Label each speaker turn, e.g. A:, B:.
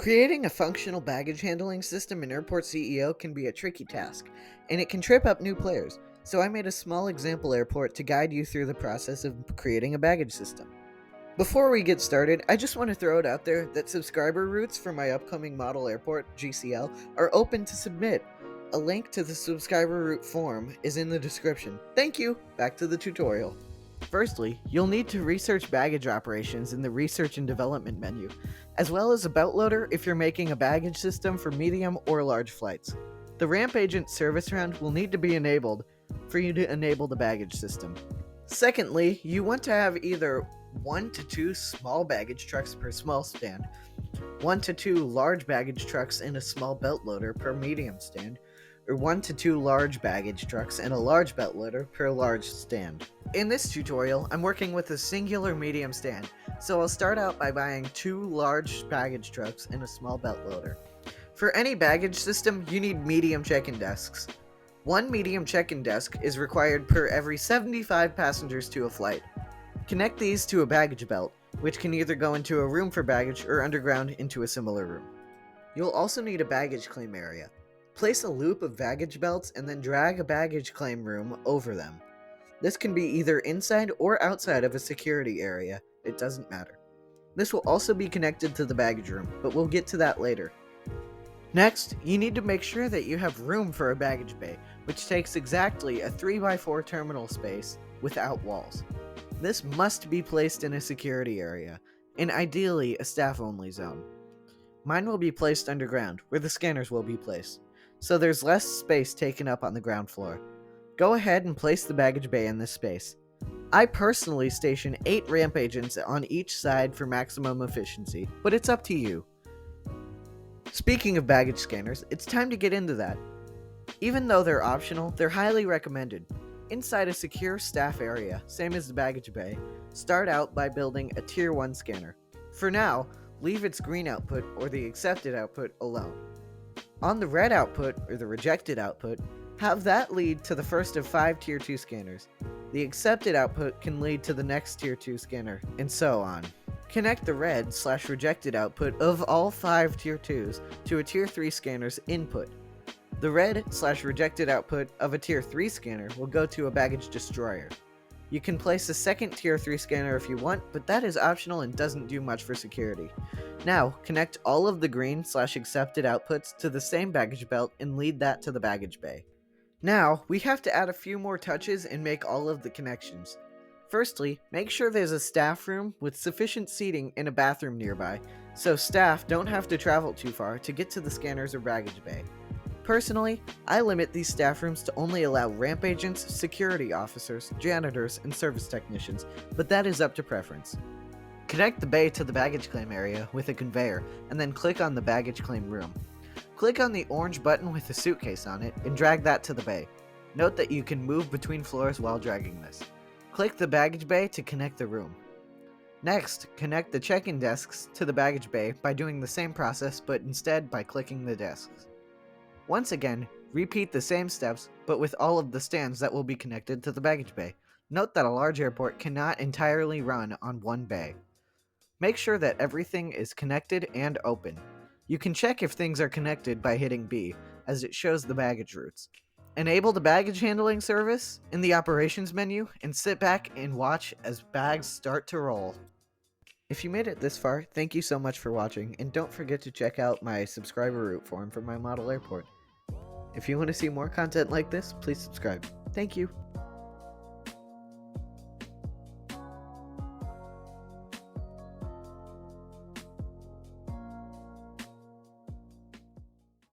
A: Creating a functional baggage handling system in Airport CEO can be a tricky task, and it can trip up new players, so I made a small example airport to guide you through the process of creating a baggage system. Before we get started, I just want to throw it out there that subscriber routes for my upcoming model airport, GCL, are open to submit. A link to the subscriber route form is in the description. Thank you! Back to the tutorial. Firstly, you'll need to research baggage operations in the Research and Development menu, as well as a belt loader if you're making a baggage system for medium or large flights. The ramp agent service round will need to be enabled for you to enable the baggage system. Secondly, you want to have either 1 to 2 small baggage trucks per small stand, 1 to 2 large baggage trucks and a small belt loader per medium stand, or 1 to 2 large baggage trucks and a large belt loader per large stand. In this tutorial, I'm working with a singular medium stand, so I'll start out by buying 2 large baggage trucks and a small belt loader. For any baggage system, you need medium check-in desks. 1 medium check-in desk is required per every 75 passengers to a flight. Connect these to a baggage belt, which can either go into a room for baggage or underground into a similar room. You'll also need a baggage claim area. Place a loop of baggage belts and then drag a baggage claim room over them. This can be either inside or outside of a security area, it doesn't matter. This will also be connected to the baggage room, but we'll get to that later. Next, you need to make sure that you have room for a baggage bay, which takes exactly a 3x4 terminal space without walls. This must be placed in a security area, and ideally a staff-only zone. Mine will be placed underground, where the scanners will be placed, so there's less space taken up on the ground floor. Go ahead and place the baggage bay in this space. I personally station 8 ramp agents on each side for maximum efficiency, but it's up to you. Speaking of baggage scanners, it's time to get into that. Even though they're optional, they're highly recommended. Inside a secure staff area, same as the baggage bay, start out by building a Tier 1 scanner. For now, leave its green output or the accepted output alone. On the red output, or the rejected output, have that lead to the first of 5 Tier 2 scanners. The accepted output can lead to the next Tier 2 scanner, and so on. Connect the red/rejected output of all 5 Tier 2s to a Tier 3 scanner's input. The red/rejected output of a Tier 3 scanner will go to a baggage destroyer. You can place a second Tier 3 scanner if you want, but that is optional and doesn't do much for security. Now, connect all of the green/accepted outputs to the same baggage belt and lead that to the baggage bay. Now, we have to add a few more touches and make all of the connections. Firstly, make sure there's a staff room with sufficient seating and a bathroom nearby, so staff don't have to travel too far to get to the scanners or baggage bay. Personally, I limit these staff rooms to only allow ramp agents, security officers, janitors, and service technicians, but that is up to preference. Connect the bay to the baggage claim area with a conveyor, and then click on the baggage claim room. Click on the orange button with the suitcase on it, and drag that to the bay. Note that you can move between floors while dragging this. Click the baggage bay to connect the room. Next, connect the check-in desks to the baggage bay by doing the same process, but instead by clicking the desks. Once again, repeat the same steps, but with all of the stands that will be connected to the baggage bay. Note that a large airport cannot entirely run on one bay. Make sure that everything is connected and open. You can check if things are connected by hitting B, as it shows the baggage routes. Enable the baggage handling service in the operations menu and sit back and watch as bags start to roll. If you made it this far, thank you so much for watching, and don't forget to check out my subscriber route form for my model airport. If you want to see more content like this, please subscribe. Thank you.